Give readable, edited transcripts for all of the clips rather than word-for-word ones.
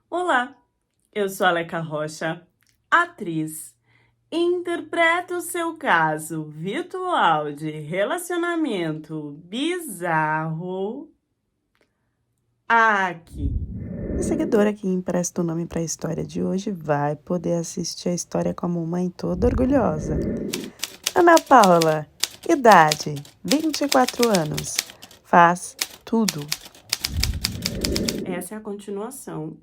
Olá, eu sou a Leca Rocha, atriz. Interpreto o seu caso virtual de relacionamento bizarro aqui. A seguidora que empresta o nome para a história de hoje vai poder assistir a história como mãe toda orgulhosa. Ana Paula, idade 24 anos, faz tudo. Essa é a continuação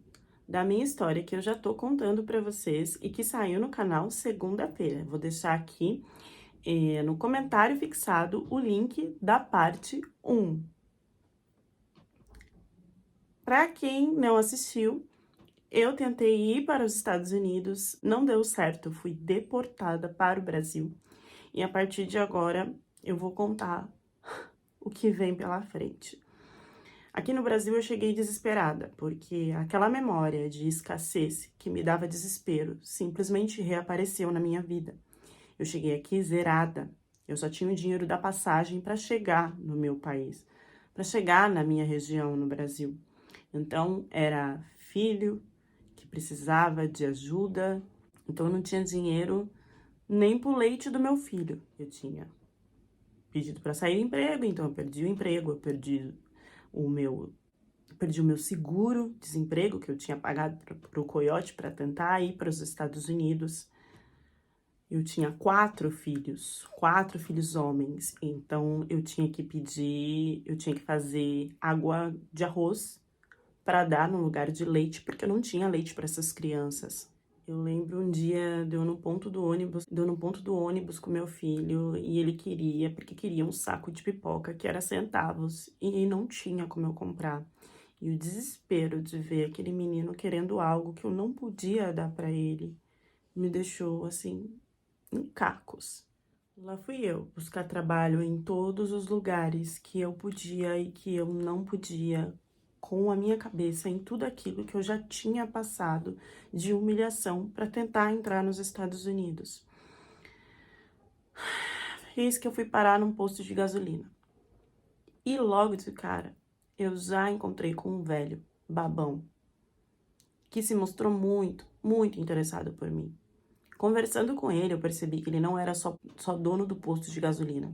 da minha história que eu já tô contando para vocês e que saiu no canal segunda-feira. Vou deixar aqui no comentário fixado o link da parte 1. Para quem não assistiu, eu tentei ir para os Estados Unidos, não deu certo, fui deportada para o Brasil. E a partir de agora, eu vou contar o que vem pela frente. Aqui no Brasil eu cheguei desesperada, porque aquela memória de escassez que me dava desespero simplesmente reapareceu na minha vida. Eu cheguei aqui zerada, eu só tinha o dinheiro da passagem para chegar no meu país, para chegar na minha região no Brasil. Então, era filho que precisava de ajuda, então eu não tinha dinheiro nem pro leite do meu filho. Eu tinha pedido para sair do emprego, então eu perdi o emprego, eu perdi o meu seguro-desemprego que eu tinha pagado pro Coyote para tentar ir para os Estados Unidos. Eu tinha 4 filhos homens, então eu tinha que fazer água de arroz para dar no lugar de leite, porque eu não tinha leite para essas crianças. Eu lembro um dia deu no ponto do ônibus com meu filho e ele porque queria um saco de pipoca que era centavos e não tinha como eu comprar. E o desespero de ver aquele menino querendo algo que eu não podia dar para ele me deixou assim em cacos. Lá fui eu buscar trabalho em todos os lugares que eu podia e que eu não podia, com a minha cabeça em tudo aquilo que eu já tinha passado de humilhação para tentar entrar nos Estados Unidos. Eis que eu fui parar num posto de gasolina. E logo de cara, eu já encontrei com um velho babão que se mostrou muito, muito interessado por mim. Conversando com ele, eu percebi que ele não era só dono do posto de gasolina.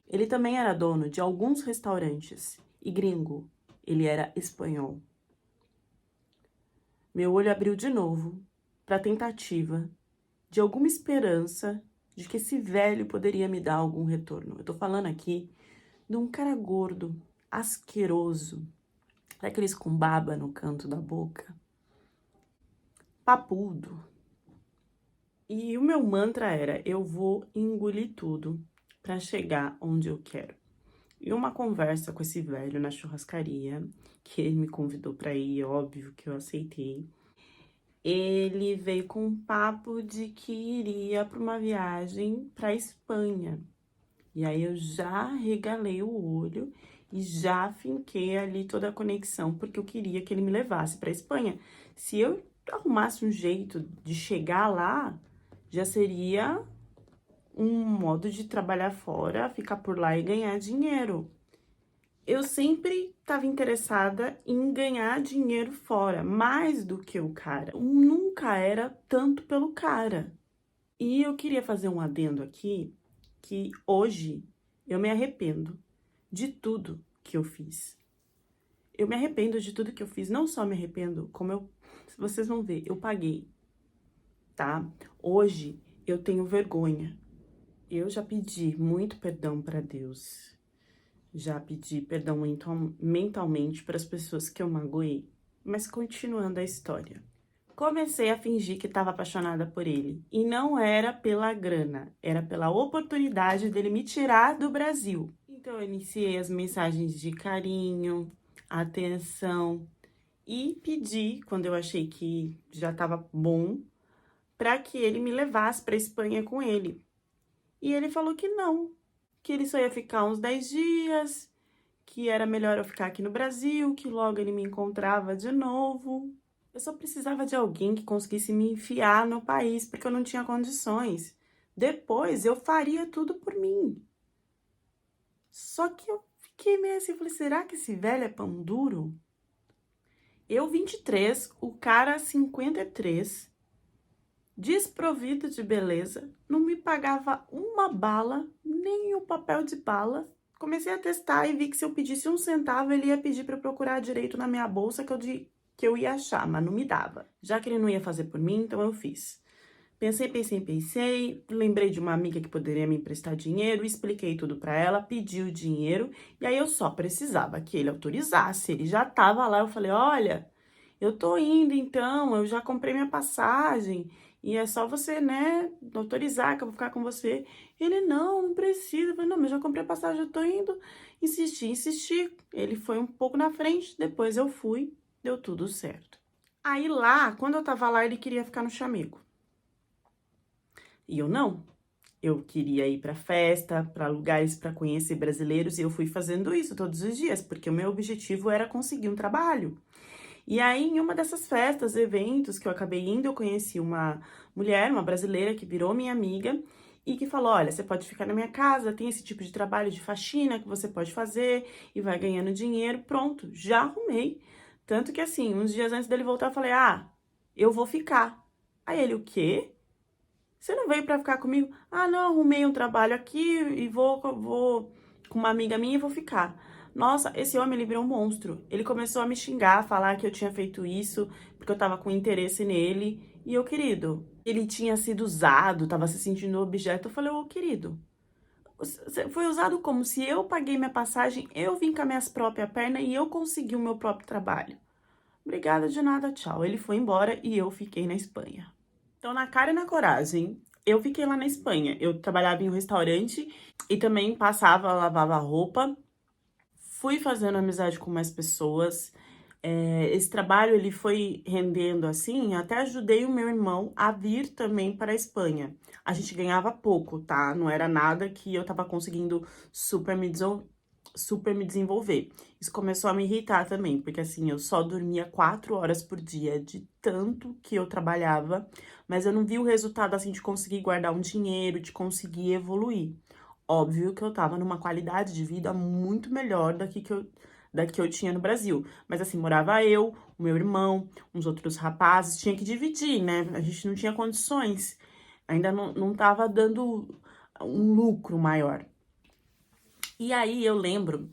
Ele também era dono de alguns restaurantes. E gringo, ele era espanhol. Meu olho abriu de novo para a tentativa de alguma esperança de que esse velho poderia me dar algum retorno. Eu tô falando aqui de um cara gordo, asqueroso, daqueles com baba no canto da boca, papudo. E o meu mantra era: eu vou engolir tudo para chegar onde eu quero. E uma conversa com esse velho na churrascaria, que ele me convidou para ir, óbvio que eu aceitei. Ele veio com um papo de que iria para uma viagem para Espanha. E aí eu já regalei o olho e já finquei ali toda a conexão, porque eu queria que ele me levasse para Espanha. Se eu arrumasse um jeito de chegar lá, já seria um modo de trabalhar fora, ficar por lá e ganhar dinheiro. Eu sempre estava interessada em ganhar dinheiro fora, mais do que o cara. Nunca era tanto pelo cara. E eu queria fazer um adendo aqui, que hoje eu me arrependo de tudo que eu fiz. Eu me arrependo de tudo que eu fiz, não só me arrependo, como vocês vão ver, eu paguei, tá? Hoje eu tenho vergonha. Eu já pedi muito perdão para Deus. Já pedi perdão mentalmente para as pessoas que eu magoei. Mas continuando a história. Comecei a fingir que estava apaixonada por ele. E não era pela grana, era pela oportunidade dele me tirar do Brasil. Então eu iniciei as mensagens de carinho, atenção e pedi, quando eu achei que já estava bom, para que ele me levasse para Espanha com ele. E ele falou que ele só ia ficar uns 10 dias, que era melhor eu ficar aqui no Brasil, que logo ele me encontrava de novo. Eu só precisava de alguém que conseguisse me enfiar no país, porque eu não tinha condições. Depois eu faria tudo por mim. Só que eu fiquei meio assim, falei, será que esse velho é pão duro? Eu 23, o cara 53, desprovido de beleza, não me pagava uma bala, nem o papel de bala. Comecei a testar e vi que se eu pedisse 1 centavo, ele ia pedir para eu procurar direito na minha bolsa que eu ia achar, mas não me dava. Já que ele não ia fazer por mim, então eu fiz. Pensei, lembrei de uma amiga que poderia me emprestar dinheiro, expliquei tudo pra ela, pedi o dinheiro, e aí eu só precisava que ele autorizasse, ele já tava lá, eu falei, olha, eu tô indo então, eu já comprei minha passagem, e é só você, né, autorizar que eu vou ficar com você. Ele, não precisa, eu falei, não, mas eu já comprei a passagem, eu tô indo, insisti, ele foi um pouco na frente, depois eu fui, deu tudo certo. Aí lá, quando eu tava lá, ele queria ficar no chamego. E eu não. Eu queria ir pra festa, pra lugares pra conhecer brasileiros, e eu fui fazendo isso todos os dias, porque o meu objetivo era conseguir um trabalho. E aí, em uma dessas festas, eventos que eu acabei indo, eu conheci uma mulher, uma brasileira, que virou minha amiga e que falou: olha, você pode ficar na minha casa, tem esse tipo de trabalho de faxina que você pode fazer e vai ganhando dinheiro. Pronto, já arrumei. Tanto que assim, uns dias antes dele voltar, eu falei: ah, eu vou ficar. Aí ele, o quê? Você não veio pra ficar comigo? Ah, não, arrumei um trabalho aqui e vou com uma amiga minha e vou ficar. Nossa, esse homem, ele virou um monstro. Ele começou a me xingar, a falar que eu tinha feito isso, porque eu tava com interesse nele. E eu, querido, ele tinha sido usado, tava se sentindo objeto. Eu falei, ô, querido, você foi usado como? Se eu paguei minha passagem, eu vim com as minhas próprias pernas e eu consegui o meu próprio trabalho. Obrigada de nada, tchau. Ele foi embora e eu fiquei na Espanha. Então, na cara e na coragem, eu fiquei lá na Espanha. Eu trabalhava em um restaurante e também passava, lavava roupa. Fui fazendo amizade com mais pessoas. Esse trabalho, ele foi rendendo assim, até ajudei o meu irmão a vir também para a Espanha. A gente ganhava pouco, tá? Não era nada que eu tava conseguindo super me desenvolver. Isso começou a me irritar também, porque assim, eu só dormia 4 horas por dia de tanto que eu trabalhava, mas eu não vi o resultado assim de conseguir guardar um dinheiro, de conseguir evoluir. Óbvio que eu tava numa qualidade de vida muito melhor da que eu tinha no Brasil. Mas assim, morava eu, o meu irmão, uns outros rapazes, tinha que dividir, né? A gente não tinha condições. Ainda não tava dando um lucro maior. E aí eu lembro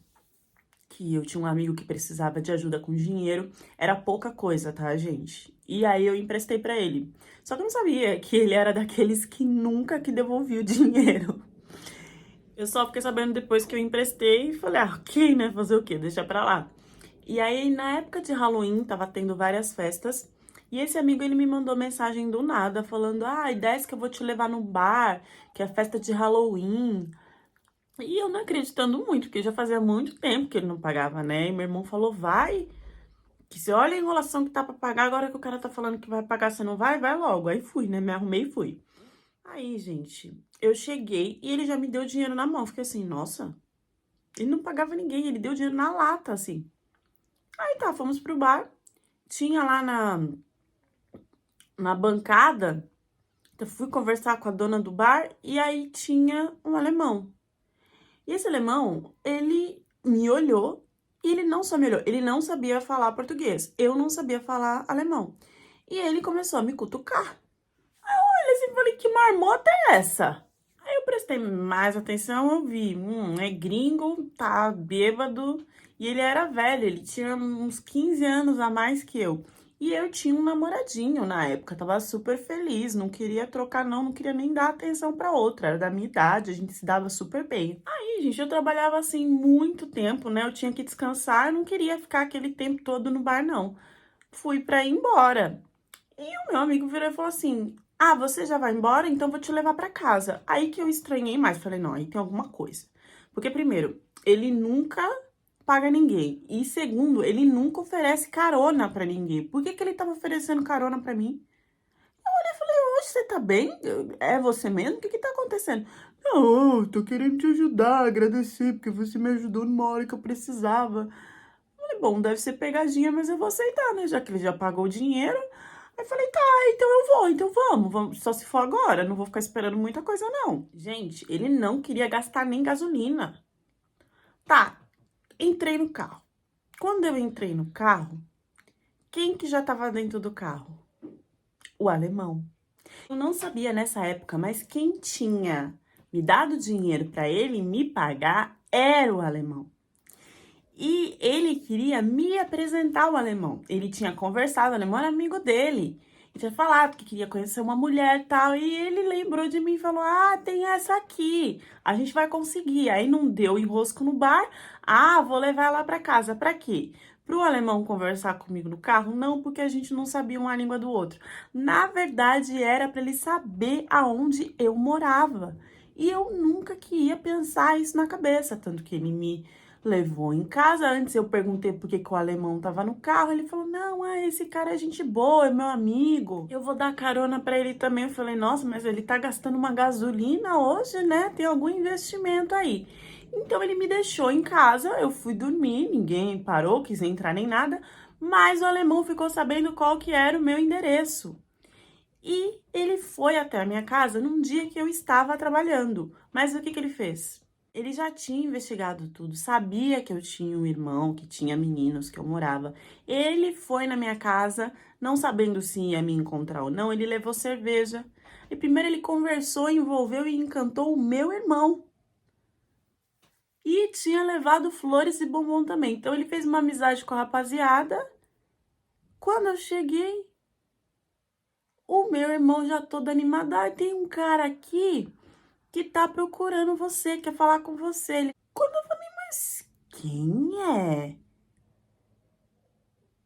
que eu tinha um amigo que precisava de ajuda com dinheiro. Era pouca coisa, tá, gente? E aí eu emprestei pra ele. Só que eu não sabia que ele era daqueles que nunca que devolvia o dinheiro. Eu só fiquei sabendo depois que eu emprestei e falei, ah, ok, né? Fazer o quê? Deixa pra lá. E aí, na época de Halloween, tava tendo várias festas. E esse amigo, ele me mandou mensagem do nada, falando, ah, desce que eu vou te levar no bar, que é festa de Halloween. E eu não acreditando muito, porque já fazia muito tempo que ele não pagava, né? E meu irmão falou, vai, que você olha a enrolação que tá pra pagar, agora que o cara tá falando que vai pagar, você não vai? Vai logo. Aí fui, né? Me arrumei e fui. Aí, gente, eu cheguei e ele já me deu dinheiro na mão. Fiquei assim, nossa, ele não pagava ninguém, ele deu dinheiro na lata, assim. Aí tá, fomos pro bar, tinha lá na bancada, eu fui conversar com a dona do bar e aí tinha um alemão. E esse alemão, ele me olhou e ele não só me olhou, ele não sabia falar português. Eu não sabia falar alemão. E ele começou a me cutucar. Aí eu olhei assim e falei, que marmota é essa? Aí eu prestei mais atenção, eu vi, é gringo, tá bêbado. E ele era velho, ele tinha uns 15 anos a mais que eu. E eu tinha um namoradinho na época, tava super feliz, não queria trocar não queria nem dar atenção pra outra, era da minha idade, a gente se dava super bem. Aí, gente, eu trabalhava assim muito tempo, né? Eu tinha que descansar, eu não queria ficar aquele tempo todo no bar, não. Fui pra ir embora. E o meu amigo virou e falou assim, ah, você já vai embora? Então vou te levar pra casa. Aí que eu estranhei mais, falei, não, aí tem alguma coisa. Porque primeiro, ele nunca paga ninguém. E segundo, ele nunca oferece carona pra ninguém. Por que que ele tava oferecendo carona pra mim? Eu olhei e falei, hoje você tá bem? É você mesmo? O que que tá acontecendo? Não, eu tô querendo te ajudar, agradecer, porque você me ajudou numa hora que eu precisava. Eu falei, bom, deve ser pegadinha, mas eu vou aceitar, né? Já que ele já pagou o dinheiro. Aí falei, tá, então eu vou, então vamos, só se for agora, não vou ficar esperando muita coisa, não. Gente, ele não queria gastar nem gasolina. Tá, entrei no carro. Quando eu entrei no carro, Quem que já estava dentro do carro? O alemão. Eu não sabia nessa época, mas quem tinha me dado dinheiro para ele me pagar era o alemão. E ele queria me apresentar o alemão. Ele tinha conversado, o alemão era amigo dele. E tinha falado que queria conhecer uma mulher e tal. E ele lembrou de mim e falou: Ah, tem essa aqui. A gente vai conseguir. Aí não deu enrosco no bar. Ah, vou levar ela pra casa. Pra quê? Pro alemão conversar comigo no carro? Não, porque a gente não sabia uma língua do outro. Na verdade, era para ele saber aonde eu morava. E eu nunca que ia pensar isso na cabeça. Tanto que ele me levou em casa. Antes eu perguntei por que o alemão tava no carro. Ele falou: Não, esse cara é gente boa, é meu amigo. Eu vou dar carona pra ele também. Eu falei: Nossa, mas ele tá gastando uma gasolina hoje, né? Tem algum investimento aí. Então ele me deixou em casa. Eu fui dormir, ninguém parou, quis entrar nem nada. Mas o alemão ficou sabendo qual que era o meu endereço. E ele foi até a minha casa num dia que eu estava trabalhando. Mas o que ele fez? Ele já tinha investigado tudo, sabia que eu tinha um irmão, que tinha meninos, que eu morava. Ele foi na minha casa, não sabendo se ia me encontrar ou não, ele levou cerveja. E primeiro ele conversou, envolveu e encantou o meu irmão. E tinha levado flores e bombom também. Então ele fez uma amizade com a rapaziada. Quando eu cheguei, o meu irmão já todo animado: Ah, tem um cara aqui que tá procurando você, quer falar com você. Quando eu falei: Mas quem é?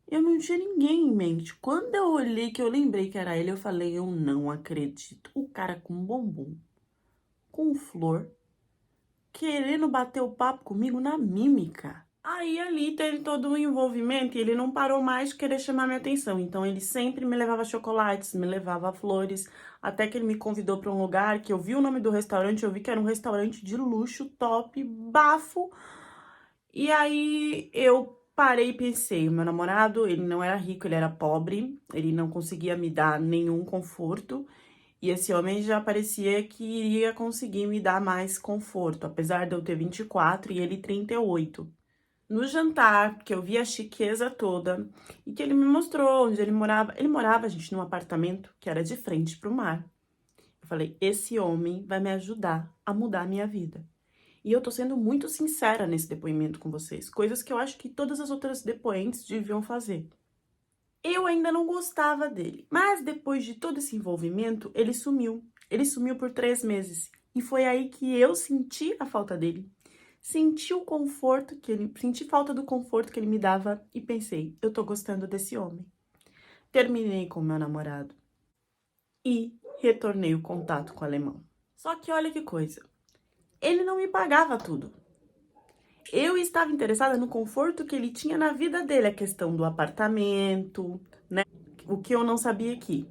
Eu não tinha ninguém em mente. Quando eu olhei, que eu lembrei que era ele, eu falei: Eu não acredito. O cara com bombom, com flor, querendo bater o papo comigo na mímica. Aí ali teve todo o envolvimento e ele não parou mais de querer chamar minha atenção. Então ele sempre me levava chocolates, me levava flores, até que ele me convidou para um lugar que eu vi o nome do restaurante, eu vi que era um restaurante de luxo, top, bafo. E aí eu parei e pensei: o meu namorado, ele não era rico, ele era pobre, ele não conseguia me dar nenhum conforto. E esse homem já parecia que iria conseguir me dar mais conforto, apesar de eu ter 24 e ele 38. No jantar, que eu vi a chiqueza toda e que ele me mostrou onde ele morava. Ele morava, gente, num apartamento que era de frente para o mar. Eu falei: Esse homem vai me ajudar a mudar a minha vida. E eu tô sendo muito sincera nesse depoimento com vocês, coisas que eu acho que todas as outras depoentes deviam fazer. Eu ainda não gostava dele, mas depois de todo esse envolvimento, ele sumiu. Ele sumiu por 3 meses. E foi aí que eu senti a falta dele. Senti falta do conforto que ele me dava e pensei: Eu tô gostando desse homem. Terminei com meu namorado e retornei o contato com o alemão. Só que olha que coisa, ele não me pagava tudo. Eu estava interessada no conforto que ele tinha na vida dele, a questão do apartamento, né? O que eu não sabia aqui.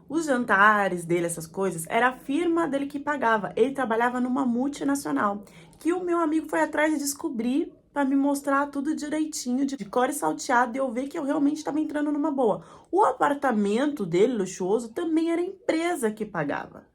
Os jantares dele, essas coisas, era a firma dele que pagava. Ele trabalhava numa multinacional, que o meu amigo foi atrás de descobrir para me mostrar tudo direitinho, de cor e salteado, e eu ver que eu realmente estava entrando numa boa. O apartamento dele, luxuoso, também era a empresa que pagava.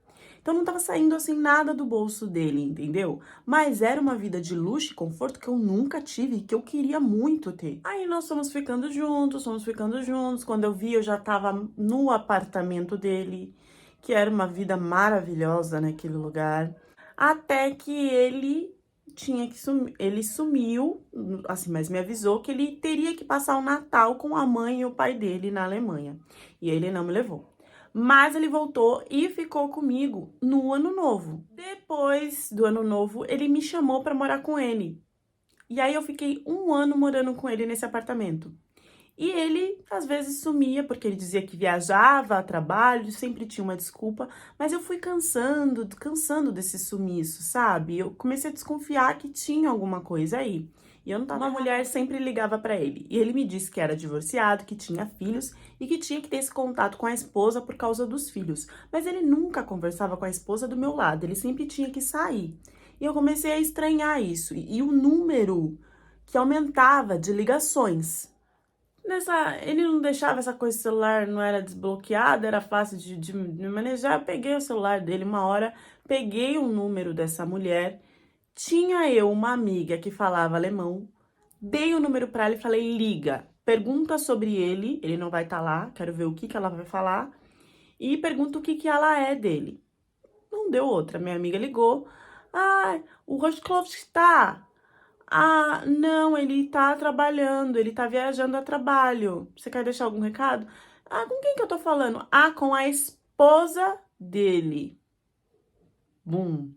Então não tava saindo assim nada do bolso dele, entendeu? Mas era uma vida de luxo e conforto que eu nunca tive, que eu queria muito ter. Aí nós fomos ficando juntos, fomos ficando juntos. Quando eu vi, eu já tava no apartamento dele, que era uma vida maravilhosa naquele lugar. Até que ele tinha que sumir, ele sumiu, assim, mas me avisou que ele teria que passar o Natal com a mãe e o pai dele na Alemanha. E ele não me levou. Mas ele voltou e ficou comigo no ano novo. Depois do ano novo, ele me chamou para morar com ele. E aí eu fiquei 1 ano morando com ele nesse apartamento. E ele às vezes sumia porque ele dizia que viajava a trabalho, sempre tinha uma desculpa, mas eu fui cansando desse sumiço, sabe? Eu comecei a desconfiar que tinha alguma coisa aí. E eu não tava. Uma mulher sempre ligava para ele, e ele me disse que era divorciado, que tinha filhos e que tinha que ter esse contato com a esposa por causa dos filhos. Mas ele nunca conversava com a esposa do meu lado, ele sempre tinha que sair. E eu comecei a estranhar isso, e o número que aumentava de ligações. Ele não deixava essa coisa, o celular não era desbloqueado, era fácil de manejar. Eu peguei o celular dele uma hora, peguei o número dessa mulher. Tinha eu uma amiga que falava alemão, dei o número para ela e falei: Liga, pergunta sobre ele não vai estar lá, quero ver o que ela vai falar, e pergunta o que ela é dele. Não deu outra, minha amiga ligou, ah, o Rostklovski está... Ah, não, ele tá trabalhando, ele tá viajando a trabalho. Você quer deixar algum recado? Ah, com quem que eu tô falando? Ah, com a esposa dele. Bum.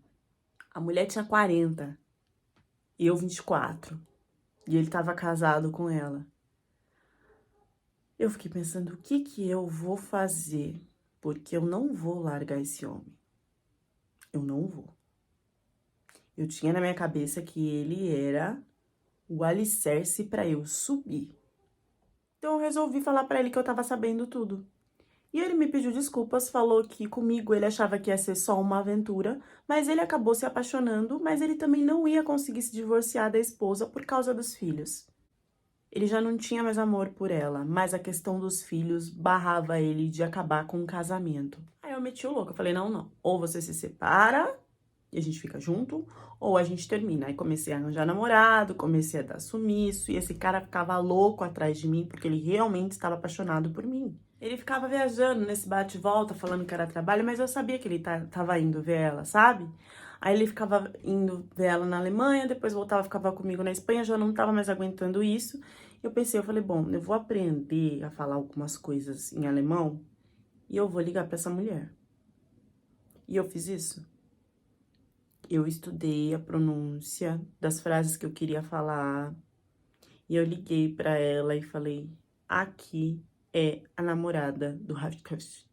A mulher tinha 40 e eu 24. E ele tava casado com ela. Eu fiquei pensando, o que que eu vou fazer? Porque eu não vou largar esse homem. Eu não vou. Eu tinha na minha cabeça que ele era o alicerce pra eu subir. Então eu resolvi falar pra ele que eu tava sabendo tudo. E ele me pediu desculpas, falou que comigo ele achava que ia ser só uma aventura, mas ele acabou se apaixonando, mas ele também não ia conseguir se divorciar da esposa por causa dos filhos. Ele já não tinha mais amor por ela, mas a questão dos filhos barrava ele de acabar com o casamento. Aí eu meti o louco, eu falei, não, não, ou você se separa e a gente fica junto, ou a gente termina. Aí comecei a arranjar namorado, comecei a dar sumiço, e esse cara ficava louco atrás de mim, porque ele realmente estava apaixonado por mim. Ele ficava viajando nesse bate e volta, falando que era trabalho, mas eu sabia que ele tava indo ver ela, sabe? Aí ele ficava indo ver ela na Alemanha, depois voltava, ficava comigo na Espanha, já não tava mais aguentando isso. Eu pensei, eu falei, bom, eu vou aprender a falar algumas coisas em alemão e eu vou ligar pra essa mulher. E eu fiz isso. Eu estudei a pronúncia das frases que eu queria falar e eu liguei pra ela e falei, aqui é a namorada do Raftkowski.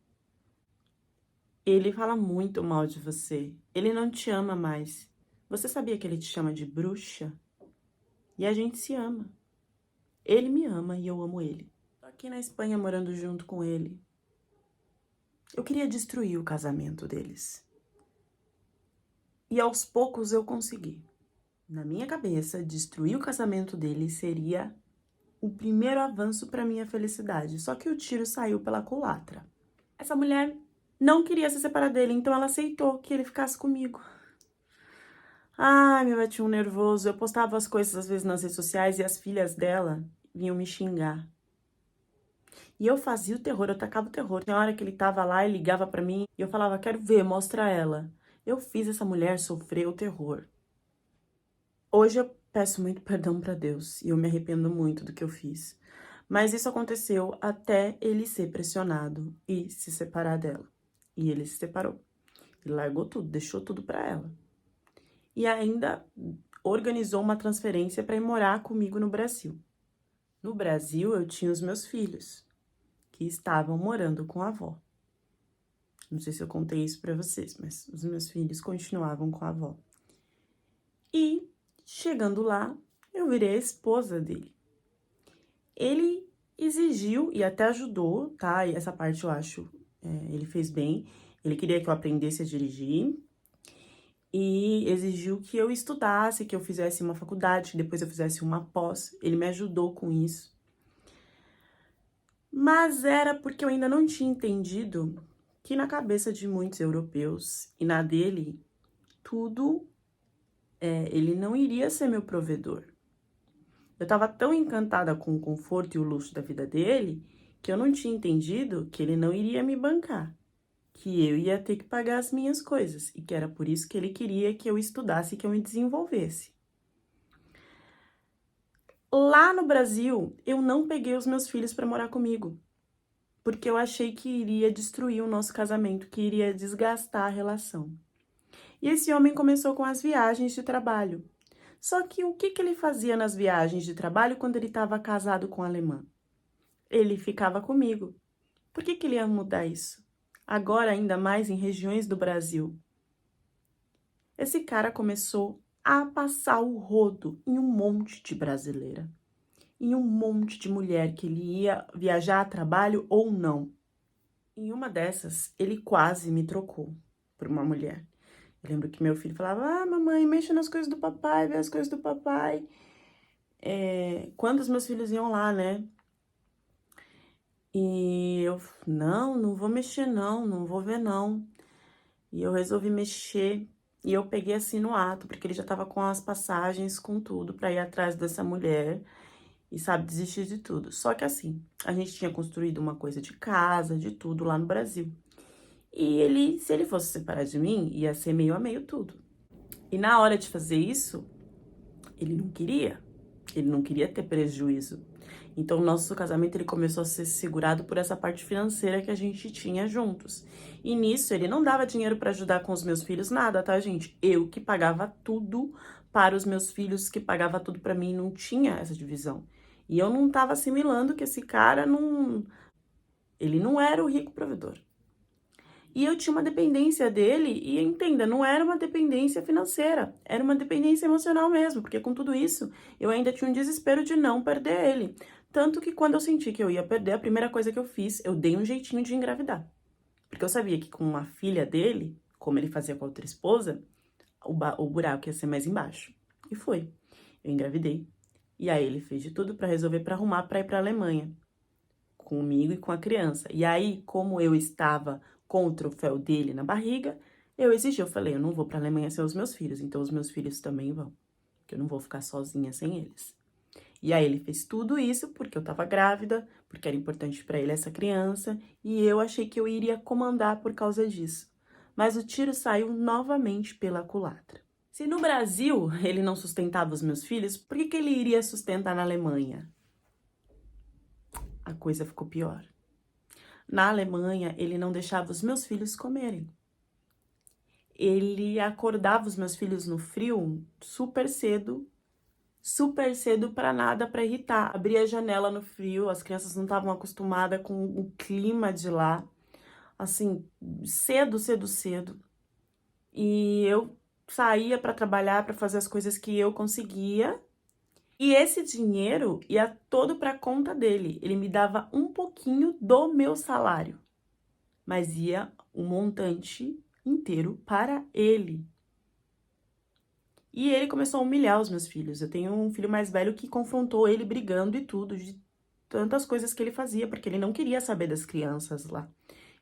Ele fala muito mal de você. Ele não te ama mais. Você sabia que ele te chama de bruxa? E a gente se ama. Ele me ama e eu amo ele. Tô aqui na Espanha morando junto com ele. Eu queria destruir o casamento deles. E aos poucos eu consegui. Na minha cabeça, destruir o casamento deles seria o primeiro avanço para minha felicidade. Só que o tiro saiu pela culatra. Essa mulher não queria se separar dele, então ela aceitou que ele ficasse comigo. Ai, me bati um nervoso. Eu postava as coisas às vezes nas redes sociais e as filhas dela vinham me xingar. E eu fazia o terror, eu tacava o terror. Tem hora que ele tava lá e ligava pra mim e eu falava, quero ver, mostra ela. Eu fiz essa mulher sofrer o terror. Hoje eu peço muito perdão pra Deus e eu me arrependo muito do que eu fiz. Mas isso aconteceu até ele ser pressionado e se separar dela. E ele se separou. Ele largou tudo, deixou tudo pra ela. E ainda organizou uma transferência para ir morar comigo no Brasil. No Brasil, eu tinha os meus filhos, que estavam morando com a avó. Não sei se eu contei isso para vocês, mas os meus filhos continuavam com a avó. E, chegando lá, eu virei a esposa dele. Ele exigiu e até ajudou, tá? E essa parte eu acho, ele fez bem. Ele queria que eu aprendesse a dirigir. E exigiu que eu estudasse, que eu fizesse uma faculdade, que depois eu fizesse uma pós. Ele me ajudou com isso. Mas era porque eu ainda não tinha entendido que na cabeça de muitos europeus e na dele, ele não iria ser meu provedor. Eu estava tão encantada com o conforto e o luxo da vida dele, que eu não tinha entendido que ele não iria me bancar. Que eu ia ter que pagar as minhas coisas, e que era por isso que ele queria que eu estudasse e que eu me desenvolvesse. Lá no Brasil, eu não peguei os meus filhos para morar comigo, porque eu achei que iria destruir o nosso casamento, que iria desgastar a relação. E esse homem começou com as viagens de trabalho. Só que o que ele fazia nas viagens de trabalho quando ele estava casado com a alemã? Ele ficava comigo. Por que ele ia mudar isso? Agora, ainda mais em regiões do Brasil. Esse cara começou a passar o rodo em um monte de brasileira. Em um monte de mulher que ele ia viajar a trabalho ou não. Em uma dessas, ele quase me trocou por uma mulher. Eu lembro que meu filho falava, ah, mamãe, mexa nas coisas do papai, vê as coisas do papai. Quando os meus filhos iam lá, né? E eu, não vou mexer não vou ver não. E eu resolvi mexer e eu peguei assim no ato, porque ele já tava com as passagens, com tudo, pra ir atrás dessa mulher. e sabe desistir de tudo. Só que assim, a gente tinha construído uma coisa de casa, de tudo lá no Brasil. E ele, se ele fosse separar de mim, ia ser meio a meio tudo. E na hora de fazer isso, ele não queria. Ele não queria ter prejuízo. Então, o nosso casamento ele começou a ser segurado por essa parte financeira que a gente tinha juntos. E nisso, ele não dava dinheiro para ajudar com os meus filhos, nada, tá, gente? Eu que pagava tudo para os meus filhos, que pagava tudo para mim, não tinha essa divisão. E eu não tava assimilando que esse cara não. Ele não era o rico provedor. E eu tinha uma dependência dele, e entenda, não era uma dependência financeira, era uma dependência emocional mesmo, porque com tudo isso, eu ainda tinha um desespero de não perder ele. Tanto que quando eu senti que eu ia perder, a primeira coisa que eu fiz, eu dei um jeitinho de engravidar. Porque eu sabia que com a filha dele, como ele fazia com a outra esposa, o buraco ia ser mais embaixo. E foi. Eu engravidei. E aí ele fez de tudo pra resolver, pra arrumar pra ir pra Alemanha. Comigo e com a criança. E aí, como eu estava com o troféu dele na barriga, eu exigi, eu falei, eu não vou pra Alemanha sem os meus filhos, então os meus filhos também vão, porque eu não vou ficar sozinha sem eles. E aí ele fez tudo isso porque eu tava grávida, porque era importante pra ele essa criança, e eu achei que eu iria comandar por causa disso. Mas o tiro saiu novamente pela culatra. Se no Brasil ele não sustentava os meus filhos, por que ele iria sustentar na Alemanha? A coisa ficou pior. Na Alemanha, ele não deixava os meus filhos comerem. Ele acordava os meus filhos no frio super cedo para nada, para irritar. Abria a janela no frio, as crianças não estavam acostumadas com o clima de lá. Assim, cedo. E eu saía para trabalhar, para fazer as coisas que eu conseguia. E esse dinheiro ia todo para conta dele. Ele me dava um pouquinho do meu salário, mas ia um montante inteiro para ele. E ele começou a humilhar os meus filhos. Eu tenho um filho mais velho que confrontou ele brigando e tudo, de tantas coisas que ele fazia, porque ele não queria saber das crianças lá.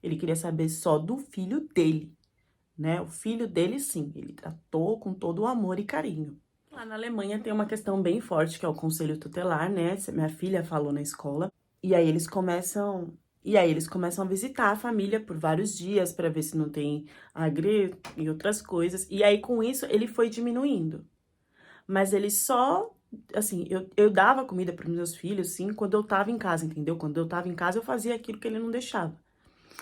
Ele queria saber só do filho dele, né? O filho dele, sim, ele tratou com todo o amor e carinho. Lá na Alemanha tem uma questão bem forte, que é o conselho tutelar, né? Minha filha falou na escola. E aí eles começam a visitar a família por vários dias para ver se não tem agre e outras coisas. E aí com isso ele foi diminuindo. Mas ele só, assim, eu dava comida para meus filhos, sim, quando eu tava em casa, entendeu? Quando eu tava em casa eu fazia aquilo que ele não deixava.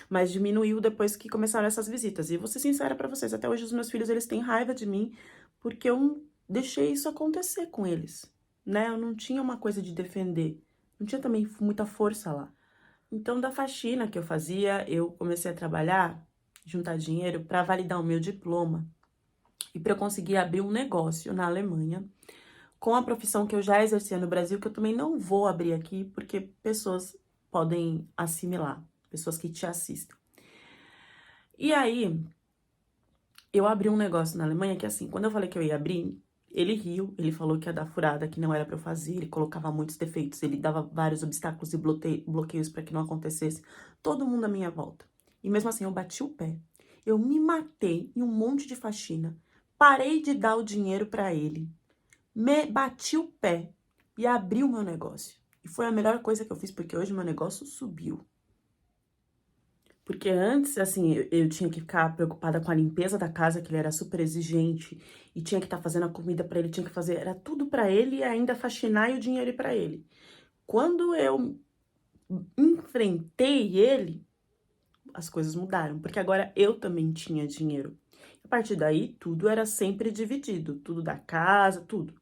Mas diminuiu depois que começaram essas visitas. E vou ser sincera para vocês, até hoje os meus filhos eles têm raiva de mim porque eu deixei isso acontecer com eles, né? Eu não tinha uma coisa de defender. Não tinha também muita força lá. Então, da faxina que eu fazia, eu comecei a trabalhar, juntar dinheiro para validar o meu diploma e para eu conseguir abrir um negócio na Alemanha com a profissão que eu já exercia no Brasil, que eu também não vou abrir aqui porque pessoas podem assimilar, pessoas que te assistem. E aí, eu abri um negócio na Alemanha que assim, quando eu falei que eu ia abrir, ele riu, ele falou que ia dar furada, que não era pra eu fazer, ele colocava muitos defeitos, ele dava vários obstáculos e bloqueios para que não acontecesse. Todo mundo à minha volta. E mesmo assim, eu bati o pé. Eu me matei em um monte de faxina. Parei de dar o dinheiro para ele. Bati o pé e abri o meu negócio. E foi a melhor coisa que eu fiz, porque hoje meu negócio subiu. Porque antes, assim, eu tinha que ficar preocupada com a limpeza da casa, que ele era super exigente, e tinha que estar fazendo a comida pra ele, tinha que fazer, era tudo pra ele, e ainda faxinar e o dinheiro ir pra ele. Quando eu enfrentei ele, as coisas mudaram, porque agora eu também tinha dinheiro. A partir daí, tudo era sempre dividido, tudo da casa, tudo.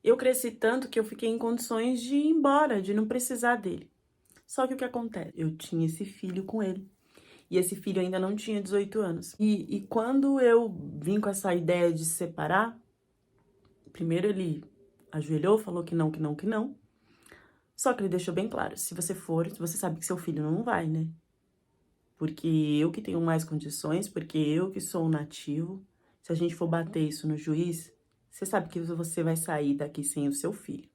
Eu cresci tanto que eu fiquei em condições de ir embora, de não precisar dele. Só que o que acontece? Eu tinha esse filho com ele. E esse filho ainda não tinha 18 anos. E quando eu vim com essa ideia de se separar, primeiro ele ajoelhou, falou que não, que não, que não. Só que ele deixou bem claro, se você for, você sabe que seu filho não vai, né? Porque eu que tenho mais condições, porque eu que sou um nativo, se a gente for bater isso no juiz, você sabe que você vai sair daqui sem o seu filho.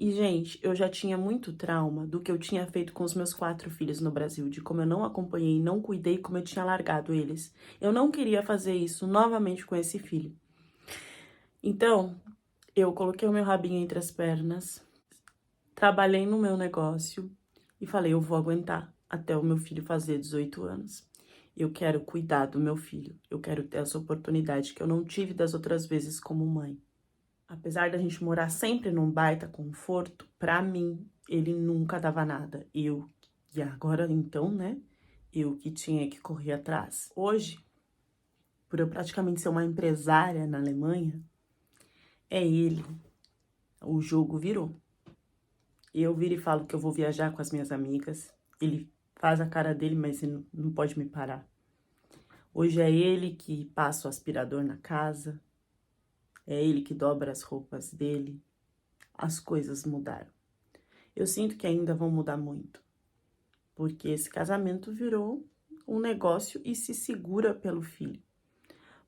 E, gente, eu já tinha muito trauma do que eu tinha feito com os meus 4 filhos no Brasil, de como eu não acompanhei, não cuidei, como eu tinha largado eles. Eu não queria fazer isso novamente com esse filho. Então, eu coloquei o meu rabinho entre as pernas, trabalhei no meu negócio e falei, eu vou aguentar até o meu filho fazer 18 anos. Eu quero cuidar do meu filho, eu quero ter essa oportunidade que eu não tive das outras vezes como mãe. Apesar da gente morar sempre num baita conforto, pra mim, ele nunca dava nada. E agora então, né, eu que tinha que correr atrás. Hoje, por eu praticamente ser uma empresária na Alemanha, é ele. O jogo virou. Eu viro e falo que eu vou viajar com as minhas amigas. Ele faz a cara dele, mas ele não pode me parar. Hoje é ele que passa o aspirador na casa. É ele que dobra as roupas dele. As coisas mudaram. Eu sinto que ainda vão mudar muito. Porque esse casamento virou um negócio e se segura pelo filho.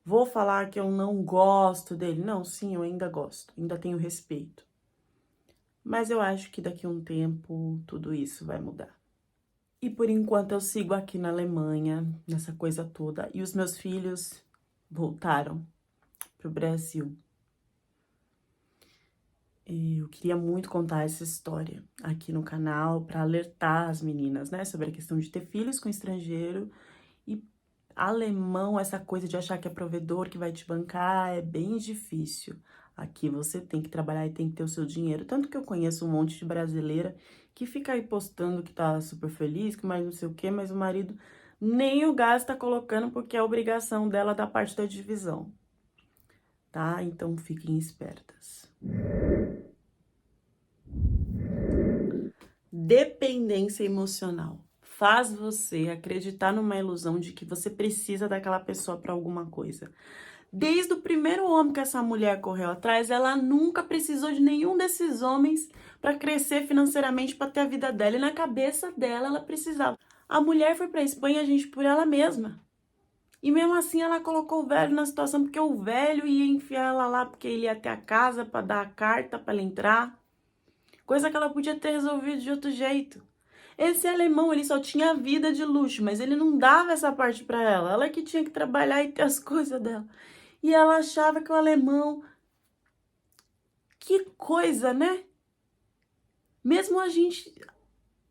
Vou falar que eu não gosto dele? Não, sim, eu ainda gosto. Ainda tenho respeito. Mas eu acho que daqui a um tempo tudo isso vai mudar. E por enquanto eu sigo aqui na Alemanha, nessa coisa toda. E os meus filhos voltaram pro Brasil. E eu queria muito contar essa história aqui no canal para alertar as meninas, né? Sobre a questão de ter filhos com estrangeiro. E alemão, essa coisa de achar que é provedor, que vai te bancar, é bem difícil. Aqui você tem que trabalhar e tem que ter o seu dinheiro. Tanto que eu conheço um monte de brasileira que fica aí postando que tá super feliz, que mais não sei o quê, mas o marido nem o gás tá colocando porque é obrigação dela da parte da divisão. Tá? Então fiquem espertas. Dependência emocional faz você acreditar numa ilusão de que você precisa daquela pessoa para alguma coisa. Desde o primeiro homem que essa mulher correu atrás, ela nunca precisou de nenhum desses homens para crescer financeiramente, para ter a vida dela. E na cabeça dela, ela precisava. A mulher foi para Espanha, gente, por ela mesma. E mesmo assim, ela colocou o velho na situação, porque o velho ia enfiar ela lá, porque ele ia até a casa para dar a carta para ela entrar. Coisa que ela podia ter resolvido de outro jeito. Esse alemão, ele só tinha vida de luxo, mas ele não dava essa parte para ela. Ela que tinha que trabalhar e ter as coisas dela. E ela achava que o alemão... Que coisa, né? Mesmo a gente...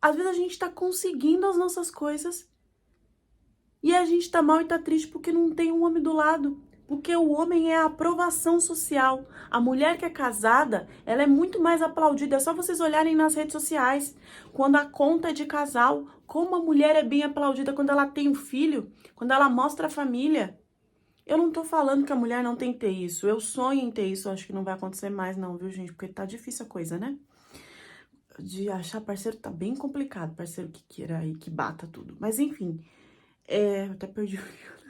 Às vezes a gente tá conseguindo as nossas coisas e a gente tá mal e tá triste porque não tem um homem do lado. Porque o homem é a aprovação social. A mulher que é casada, ela é muito mais aplaudida. É só vocês olharem nas redes sociais. Quando a conta é de casal, como a mulher é bem aplaudida quando ela tem um filho, quando ela mostra a família. Eu não tô falando que a mulher não tem que ter isso. Eu sonho em ter isso. Eu acho que não vai acontecer mais não, viu, gente? Porque tá difícil a coisa, né? De achar parceiro tá bem complicado. Parceiro que queira e que bata tudo. Mas enfim, eu até perdi o fio.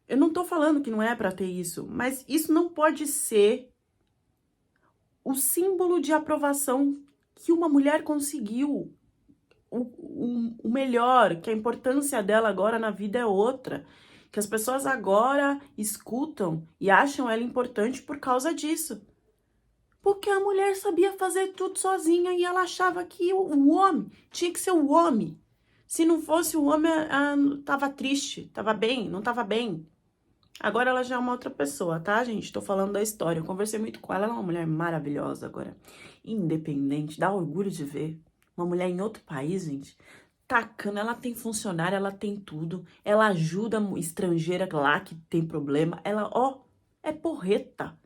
Eu não tô falando que não é pra ter isso, mas isso não pode ser o símbolo de aprovação que uma mulher conseguiu. O melhor, que a importância dela agora na vida é outra. Que as pessoas agora escutam e acham ela importante por causa disso. Porque a mulher sabia fazer tudo sozinha e ela achava que o homem tinha que ser o homem. Se não fosse o homem, tava triste, tava bem, não tava bem. Agora ela já é uma outra pessoa, tá, gente? Tô falando da história. Eu conversei muito com ela. Ela é uma mulher maravilhosa agora. Independente, dá orgulho de ver. Uma mulher em outro país, gente. Tacana, ela tem funcionário, ela tem tudo. Ela ajuda a estrangeira lá que tem problema. Ela, ó, é porreta.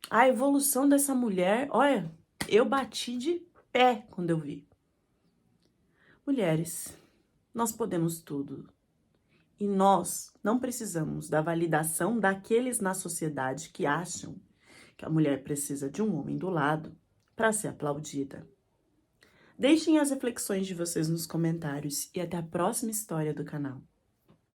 A evolução dessa mulher, olha, eu bati de pé quando eu vi. Mulheres, nós podemos tudo. E nós não precisamos da validação daqueles na sociedade que acham que a mulher precisa de um homem do lado para ser aplaudida. Deixem as reflexões de vocês nos comentários e até a próxima história do canal.